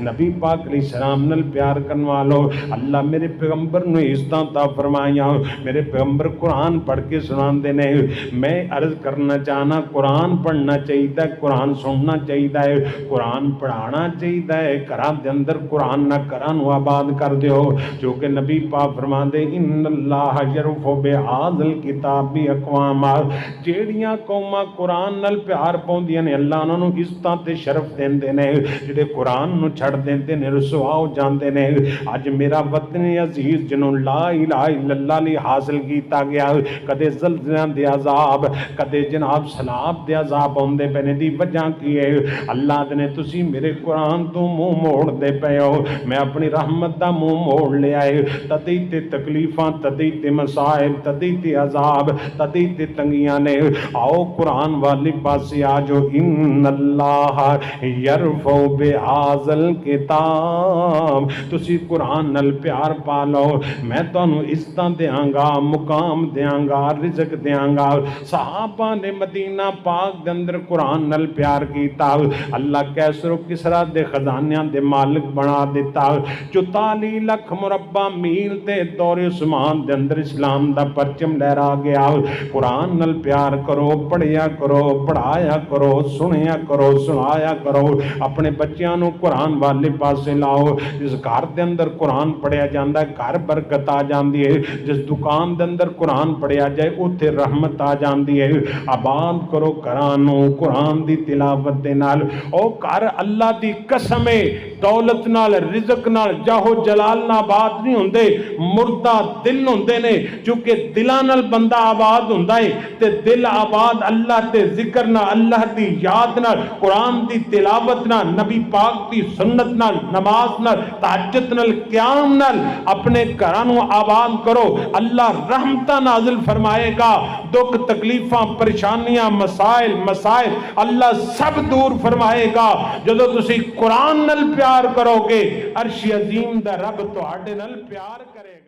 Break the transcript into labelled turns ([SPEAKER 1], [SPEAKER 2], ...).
[SPEAKER 1] نبی پاک علیہ السلام نال پیار کرن والو اللہ میرے پیغمبر نو عزتاں عطا فرمائیاں میرے پیغمبر قرآن پڑھ کے سناندے نے میں عرض کرنا چاہنا قرآن پڑھنا چاہیے قرآن سننا چاہیے قرآن پڑھانا چاہیے گھراں دے اندر قرآن نہ گھراں نو آباد کر دیو جو کہ نبی پاک فرماندے ان اللہ یرفع بہذا الکتاب اقوام جیڑیاں قوماں قرآن نال پیار پاؤندیاں نے اللہ انہاں نو عزتاں تے شرف دیندے نے جڑے قرآن نو چھڑ دیندے نے رسوا ہو جاندے نے اج میرا وطن عزیز جنوں لا الہ الا اللہ لی حاصل کیتا گیا کدے زلزلہ دے عذاب کدے جناب سیلاب دے عذاب ہوندے پے دی وجہ کی ہے اللہ نے تسی میرے قرآن تو منہ موڑ دے پے ہو میں اپنی رحمت دا منہ موڑ لے آئے تدی تے تکلیفاں تدی تے مسائب تدی تے عذاب تدی تے تنگیاں نے آؤ قرآن والی پاسی آجو ان اللہ یرفع بہذا الکتاب تسی قرآن نال پیار پالو میں تانوں عزتاں دیاں گا مقام دیاں گا رزق دیاں گا صحابہ نے مدینہ پاک دے اندر قرآن نال پیار کیتا اللہ کیسر و کسرا دے خزانیاں دے مالک بنا دیتا 44 لاکھ مربع میل تے دور عثمان دے اندر اسلام دا پرچم لہرا گیا قرآن نال پیار کرو پڑھیا کرو پڑھایا کرو سنیا کرو سنایا کرو اپنے بچیاں نو قرآن والے پاسے لاؤ جس گھر دے اندر قرآن پڑھیا جاندا ہے گھر برکت آ جاندی ہے جس دکان دے اندر قرآن پڑھیا جائے اوتھے رحمت آ جاندی ہے آباد کرو گھراں نو قرآن دی تلاوت دے نال او گھر اللہ دی قسم ہے دولت نال رزق نال جاہو جلال نال آباد نہیں ہوندے مردہ دل ہوندے نے چونکہ دلاں نال بندہ آباد ہوندا ہے تے دل آباد اللہ تے ذکر نال اللہ دی یاد نال قرآن دی تلاوت نال نبی پاک دی سنت نال نماز نال تہجد نال قیام نال اپنے گھراں نو آباد کرو اللہ رحمتاں نازل فرمائے گا دکھ تکلیفاں پریشانیاں مسائل مسائل اللہ سب دور فرمائے گا جدو تسی قرآن نال پیار کرو گے عرش عظیم دا رب تہاڈے نال پیار کرے گا